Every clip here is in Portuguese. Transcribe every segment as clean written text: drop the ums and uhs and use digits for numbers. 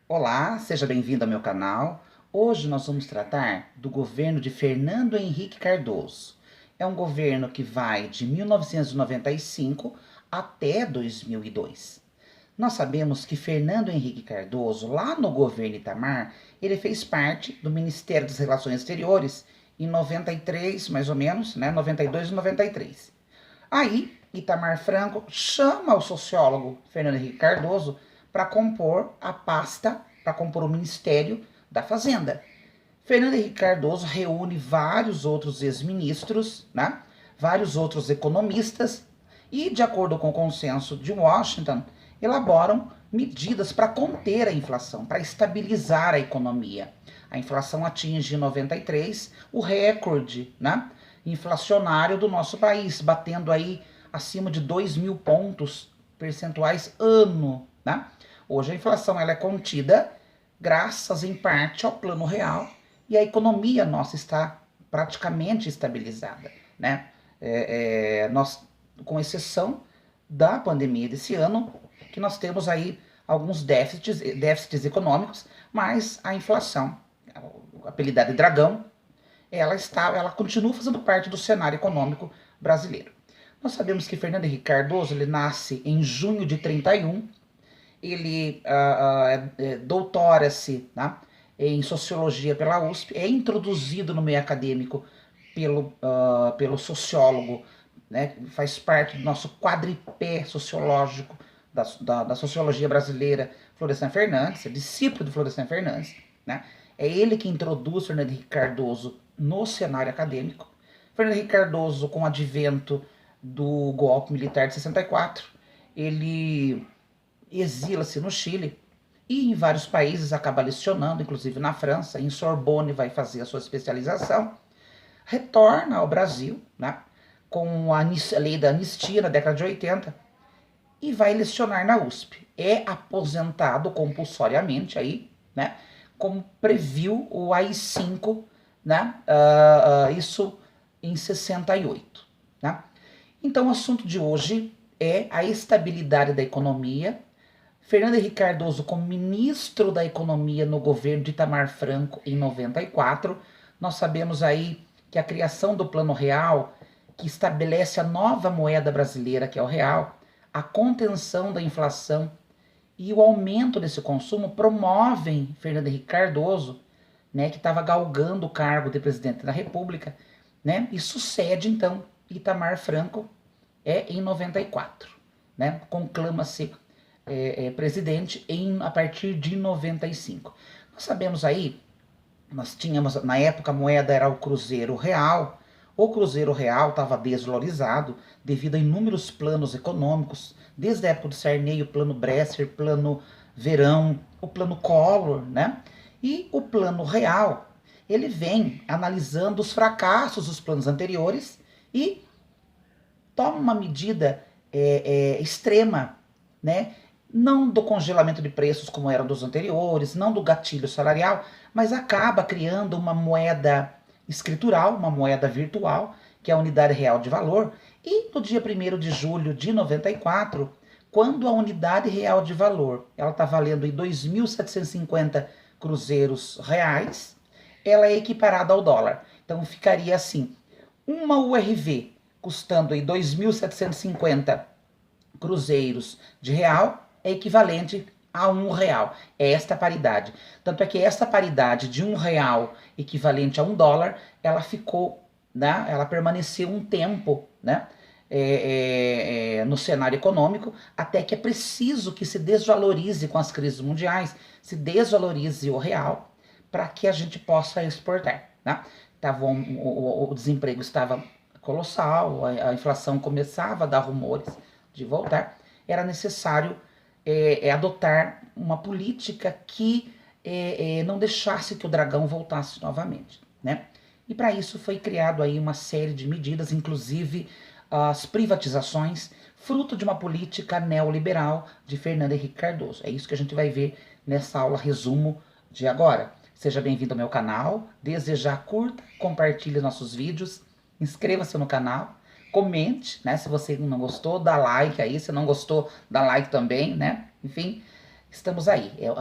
Olá, seja bem-vindo ao meu canal. Hoje nós vamos tratar do governo de Fernando Henrique Cardoso. É um governo que vai de 1995 até 2002. Nós sabemos que Fernando Henrique Cardoso, lá no governo Itamar, ele fez parte do Ministério das Relações Exteriores em 93, mais ou menos, né? 92 e 93. Aí, Itamar Franco chama o sociólogo Fernando Henrique Cardoso para compor a pasta, para compor o Ministério da Fazenda. Fernando Henrique Cardoso reúne vários outros ex-ministros, né? Vários outros economistas e, de acordo com o consenso de Washington, elaboram medidas para conter a inflação, para estabilizar a economia. A inflação atinge em 93 o recorde, né, inflacionário do nosso país, batendo aí acima de 2.000 pontos percentuais ano, né? Hoje a inflação ela é contida graças em parte ao Plano Real e a economia nossa está praticamente estabilizada, né? Nós, com exceção da pandemia desse ano, que nós temos aí alguns déficits econômicos, mas a inflação, apelidada de dragão, ela continua fazendo parte do cenário econômico brasileiro. Nós sabemos que Fernando Henrique Cardoso ele nasce em junho de 31, ele doutora-se, né, em sociologia pela USP, é introduzido no meio acadêmico pelo sociólogo, né, faz parte do nosso quadripé sociológico da sociologia brasileira, Florestan Fernandes, é discípulo do Florestan Fernandes, né? É ele que introduz Fernando Henrique Cardoso no cenário acadêmico. Fernando Henrique Cardoso, com o advento do golpe militar de 64, ele exila-se no Chile e em vários países acaba lecionando, inclusive na França, em Sorbonne vai fazer a sua especialização, retorna ao Brasil, né, com a lei da anistia na década de 80 e vai lecionar na USP. É aposentado compulsoriamente aí, né, como previu o AI-5, né, isso em 68, né? Então o assunto de hoje é a estabilidade da economia. Fernando Henrique Cardoso como ministro da Economia no governo de Itamar Franco em 94. Nós sabemos aí que a criação do Plano Real, que estabelece a nova moeda brasileira, que é o real, a contenção da inflação e o aumento desse consumo promovem Fernando Henrique Cardoso, né, que estava galgando o cargo de presidente da República, né, e sucede então Itamar Franco em 94, né, conclama-se presidente a partir de 95. Nós sabemos aí, nós tínhamos, na época a moeda era o Cruzeiro Real. O Cruzeiro Real estava desvalorizado devido a inúmeros planos econômicos, desde a época do Sarney, o plano Bresser, plano Verão, o plano Collor, né? E o plano real, ele vem analisando os fracassos dos planos anteriores e toma uma medida extrema, né? Não do congelamento de preços como eram dos anteriores, não do gatilho salarial, mas acaba criando uma moeda escritural, uma moeda virtual, que é a unidade real de valor. E no dia 1º de julho de 94, quando a unidade real de valor ela está valendo em 2.750 cruzeiros reais, ela é equiparada ao dólar. Então ficaria assim, uma URV custando aí 2.750 cruzeiros de real é equivalente a R$ 1. É esta paridade. Tanto é que esta paridade de R$ 1 equivalente a $1, ela ficou, né, ela permaneceu um tempo, né, no cenário econômico, até que é preciso que se desvalorize com as crises mundiais, se desvalorize o real para que a gente possa exportar, né? O desemprego estava colossal, a inflação começava a dar rumores de voltar, era necessário adotar uma política que não deixasse que o dragão voltasse novamente, né? E para isso foi criado aí uma série de medidas, inclusive as privatizações, fruto de uma política neoliberal de Fernando Henrique Cardoso. É isso que a gente vai ver nessa aula resumo de agora. Seja bem-vindo ao meu canal, desde já curta, compartilhe nossos vídeos, inscreva-se no canal, comente, né? Se você não gostou, dá like aí, se não gostou, dá like também, né? Enfim, estamos aí. Eu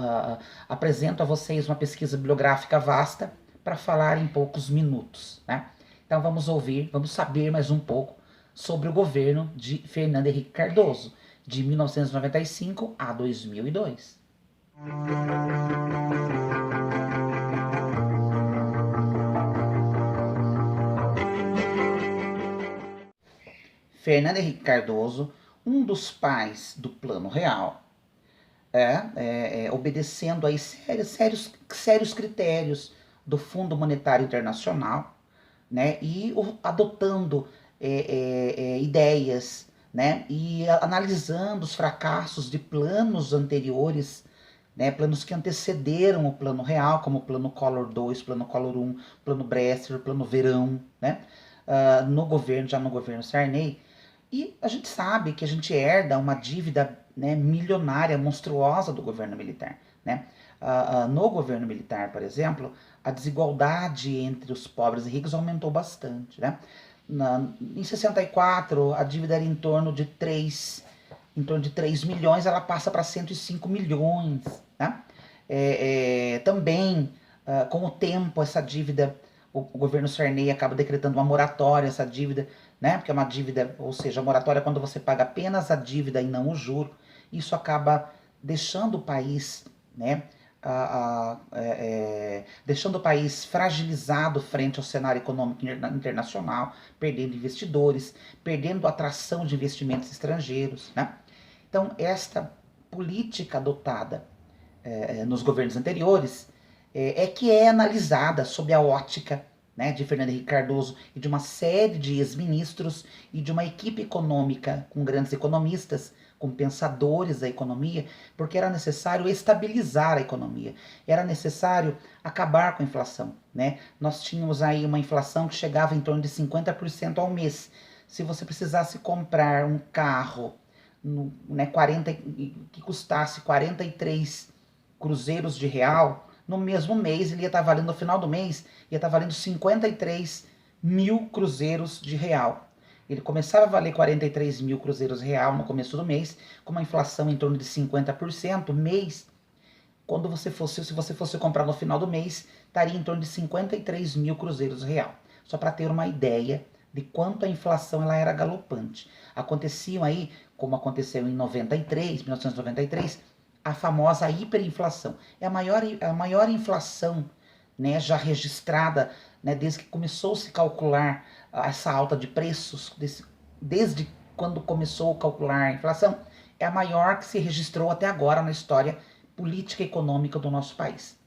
apresento a vocês uma pesquisa bibliográfica vasta para falar em poucos minutos, né? Então vamos ouvir, vamos saber mais um pouco sobre o governo de Fernando Henrique Cardoso, de 1995 a 2002. Fernando Henrique Cardoso, um dos pais do Plano Real, obedecendo aí sérios critérios do Fundo Monetário Internacional, né, e adotando ideias, né, e analisando os fracassos de planos anteriores, né, planos que antecederam o Plano Real, como o Plano Collor 2, Plano Collor 1, Plano Bresser, Plano Verão, né, já no governo Sarney. E a gente sabe que a gente herda uma dívida, né, milionária, monstruosa do governo militar, né? No governo militar, por exemplo, a desigualdade entre os pobres e ricos aumentou bastante, né? Em 64, a dívida era em torno de 3 milhões, ela passa para 105 milhões, né? Também, com o tempo, essa dívida, o governo Sarney acaba decretando uma moratória essa dívida, né? Porque é uma dívida, ou seja, a moratória é quando você paga apenas a dívida e não o juro. Isso acaba deixando o país, né? Deixando o país fragilizado frente ao cenário econômico internacional, perdendo investidores, perdendo atração de investimentos estrangeiros, né? Então, esta política adotada nos governos anteriores que é analisada sob a ótica, né, de Fernando Henrique Cardoso e de uma série de ex-ministros e de uma equipe econômica com grandes economistas, com pensadores da economia, porque era necessário estabilizar a economia, era necessário acabar com a inflação, né? Nós tínhamos aí uma inflação que chegava em torno de 50% ao mês. Se você precisasse comprar um carro, né, que custasse 43 cruzeiros de real, no mesmo mês ele ia estar valendo, no final do mês, ia estar valendo 53 mil cruzeiros de real. Ele começava a valer 43 mil cruzeiros de real no começo do mês, com uma inflação em torno de 50% mês. Se você fosse comprar no final do mês, estaria em torno de 53 mil cruzeiros de real. Só para ter uma ideia de quanto a inflação ela era galopante. Aconteciam aí, como aconteceu em 1993, a famosa hiperinflação. É a maior inflação, né, já registrada, né, desde que começou a se calcular essa alta de preços, desde quando começou a calcular a inflação, é a maior que se registrou até agora na história política e econômica do nosso país.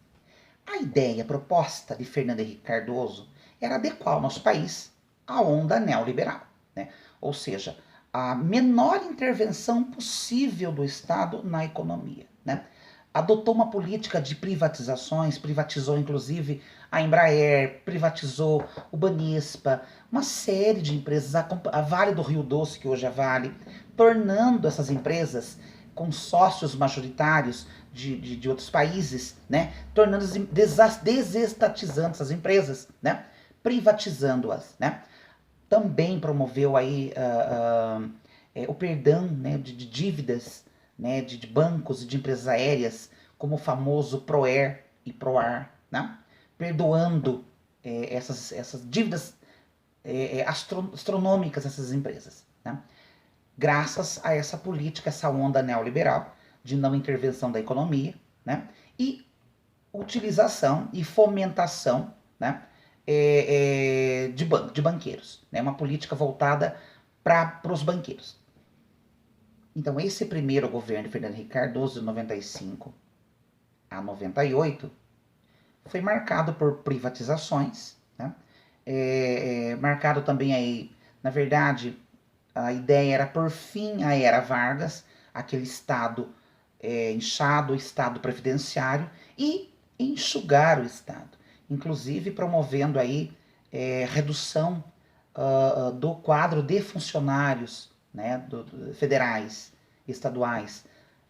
A ideia proposta de Fernando Henrique Cardoso era adequar o nosso país à onda neoliberal, né? Ou seja, a menor intervenção possível do Estado na economia, né? Adotou uma política de privatizações, privatizou inclusive a Embraer, privatizou o Banespa, uma série de empresas, a Vale do Rio Doce, que hoje é Vale, tornando essas empresas com sócios majoritários de outros países, né? Tornando desestatizando essas empresas, né? Privatizando-as, né? Também promoveu aí o perdão, né, de dívidas, né, de bancos e de empresas aéreas, como o famoso Proer e Proar, né? Perdoando essas dívidas astronômicas dessas empresas, né? Graças a essa política, essa onda neoliberal de não intervenção da economia, né? E utilização e fomentação, né, de banqueiros, né? Uma política voltada para os banqueiros. Então, esse primeiro governo de Fernando Henrique Cardoso, de 95 a 98, foi marcado por privatizações, né? Marcado também aí, na verdade, a ideia era por fim à era Vargas, aquele Estado inchado, o Estado previdenciário, e enxugar o Estado, inclusive promovendo aí redução do quadro de funcionários, né, federais, estaduais,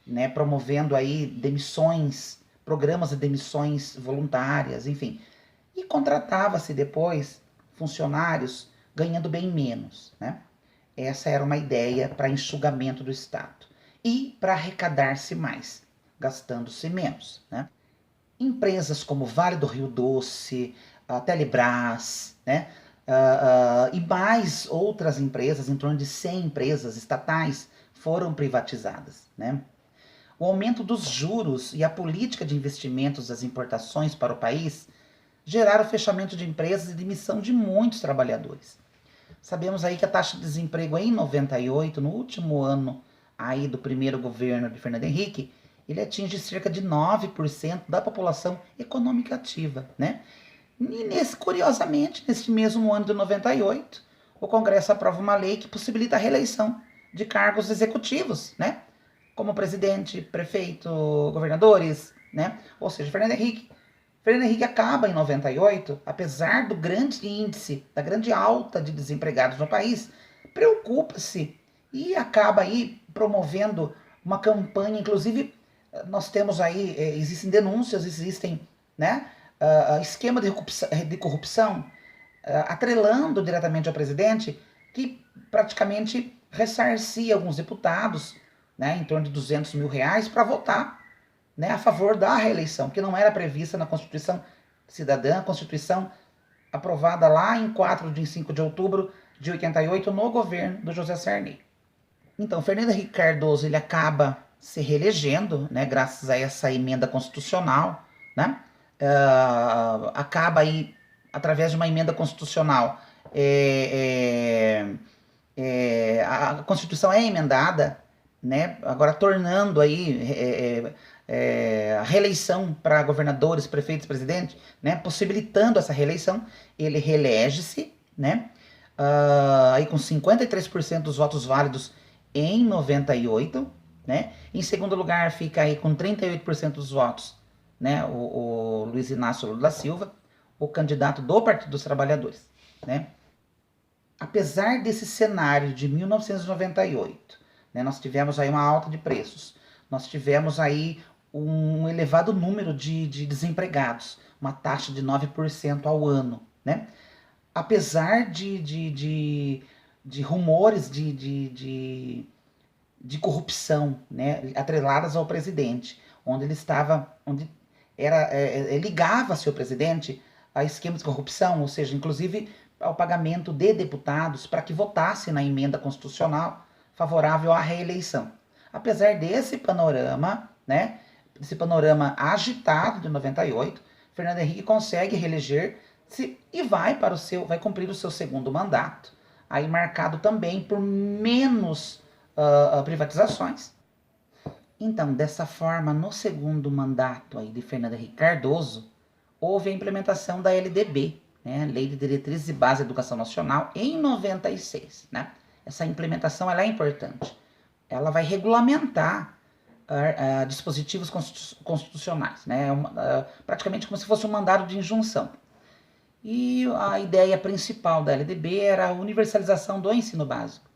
né, promovendo aí demissões, programas de demissões voluntárias, enfim. E contratava-se depois funcionários ganhando bem menos, né? Essa era uma ideia para enxugamento do Estado e para arrecadar-se mais. gastando-se menos, né? Empresas como Vale do Rio Doce, a Telebrás, né? E mais outras empresas, em torno de 100 empresas estatais, foram privatizadas, né? O aumento dos juros e a política de investimentos das importações para o país geraram o fechamento de empresas e demissão de muitos trabalhadores. Sabemos aí que a taxa de desemprego em 98, no último ano aí do primeiro governo de Fernando Henrique, ele atinge cerca de 9% da população econômica ativa, né? E curiosamente, nesse mesmo ano de 98, o Congresso aprova uma lei que possibilita a reeleição de cargos executivos, né? Como presidente, prefeito, governadores, né? Ou seja, Fernando Henrique acaba em 98, apesar do grande índice, da grande alta de desempregados no país, preocupa-se e acaba aí promovendo uma campanha, inclusive nós temos aí, existem denúncias, existem, né, esquema de corrupção atrelando diretamente ao presidente, que praticamente ressarcia alguns deputados, né, em torno de 200 mil reais, para votar, né, a favor da reeleição, que não era prevista na Constituição Cidadã, a Constituição aprovada lá em 5 de outubro de 88, no governo do José Sarney. Então, Fernando Henrique Cardoso ele acaba se reelegendo, né, graças a essa emenda constitucional, né, acaba aí, através de uma emenda constitucional, a Constituição é emendada, né, agora tornando aí a reeleição para governadores, prefeitos, presidentes, né, possibilitando essa reeleição. Ele reelege-se, né, aí com 53% dos votos válidos em 98, né? Em segundo lugar fica aí com 38% dos votos, né, o Luiz Inácio Lula da Silva, o candidato do Partido dos Trabalhadores, né? Apesar desse cenário de 1998, né, nós tivemos aí uma alta de preços, nós tivemos aí um elevado número de desempregados, uma taxa de 9% ao ano, né? Apesar de rumores de corrupção, né, atreladas ao presidente, onde ele estava, onde ligava-se ao presidente a esquemas de corrupção, ou seja, inclusive ao pagamento de deputados para que votasse na emenda constitucional favorável à reeleição. Apesar desse panorama, né, desse panorama agitado de 98, Fernando Henrique consegue reeleger-se e vai cumprir o seu segundo mandato, aí marcado também por menos privatizações. Então, dessa forma, no segundo mandato aí de Fernando Henrique Cardoso, houve a implementação da LDB, né, Lei de Diretrizes e Base da Educação Nacional, em 96. Né? Essa implementação ela é importante. Ela vai regulamentar dispositivos constitucionais, né? Praticamente como se fosse um mandado de injunção. E a ideia principal da LDB era a universalização do ensino básico.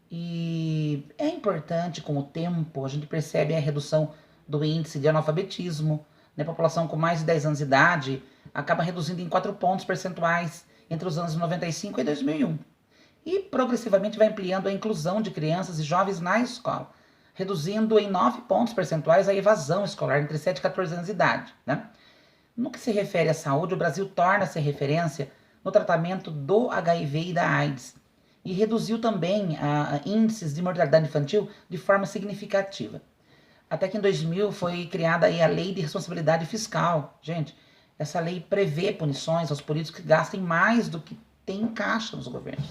E é importante, com o tempo, a gente percebe a redução do índice de analfabetismo, né? A população com mais de 10 anos de idade acaba reduzindo em 4 pontos percentuais entre os anos 95 e 2001. E progressivamente vai ampliando a inclusão de crianças e jovens na escola, reduzindo em 9 pontos percentuais a evasão escolar entre 7 e 14 anos de idade. Né? No que se refere à saúde, o Brasil torna-se referência no tratamento do HIV e da AIDS, e reduziu também índices de mortalidade infantil de forma significativa. Até que em 2000 foi criada aí a Lei de Responsabilidade Fiscal. Gente, essa lei prevê punições aos políticos que gastem mais do que tem em caixa nos governos.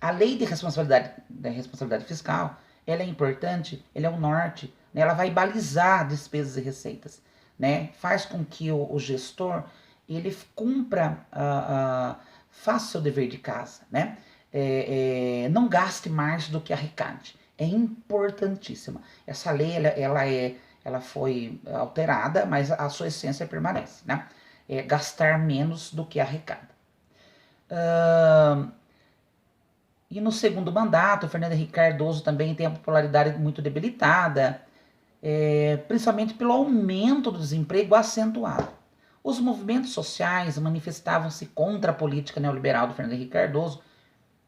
A Lei de Responsabilidade Fiscal, ela é importante, ela é um norte, né? Ela vai balizar despesas e receitas, né? Faz com que o gestor ele cumpra, faça o seu dever de casa, né? Não gaste mais do que arrecade. É importantíssima. Essa lei ela foi alterada, mas a sua essência permanece, né? Gastar menos do que arrecada. E no segundo mandato, o Fernando Henrique Cardoso também tem a popularidade muito debilitada, principalmente pelo aumento do desemprego acentuado. Os movimentos sociais manifestavam-se contra a política neoliberal do Fernando Henrique Cardoso,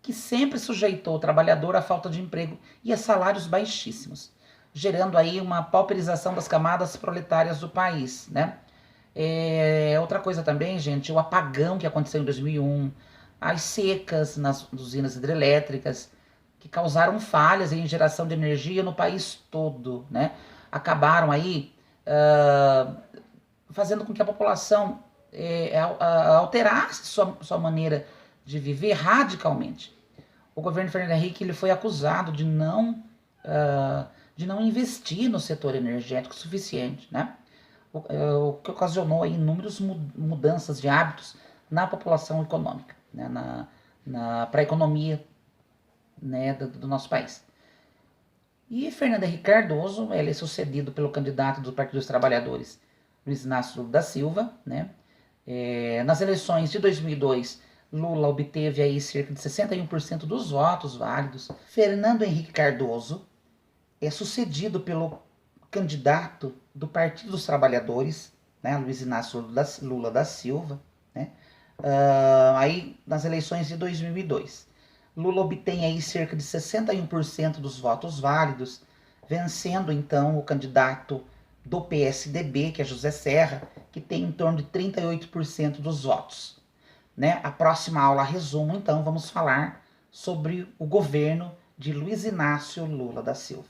que sempre sujeitou o trabalhador à falta de emprego e a salários baixíssimos. gerando aí uma pauperização das camadas proletárias do país, né? Outra coisa também, gente, o apagão que aconteceu em 2001, as secas nas usinas hidrelétricas, que causaram falhas em geração de energia no país todo, né? Acabaram aí fazendo com que a população alterasse sua maneira de viver radicalmente. O governo Fernando Henrique ele foi acusado de não investir no setor energético suficiente, né? O que ocasionou aí inúmeras mudanças de hábitos na população econômica, né? Para a economia, né, do nosso país. E Fernando Henrique Cardoso, ele é sucedido pelo candidato do Partido dos Trabalhadores, Luiz Inácio Lula da Silva, né? Nas eleições de 2002, Lula obteve aí cerca de 61% dos votos válidos. Fernando Henrique Cardoso é sucedido pelo candidato do Partido dos Trabalhadores, né, Luiz Inácio Lula da Silva, né? Aí nas eleições de 2002. Lula obtém aí cerca de 61% dos votos válidos, vencendo então o candidato do PSDB, que é José Serra, que tem em torno de 38% dos votos. Né? A próxima aula resumo, então, vamos falar sobre o governo de Luiz Inácio Lula da Silva.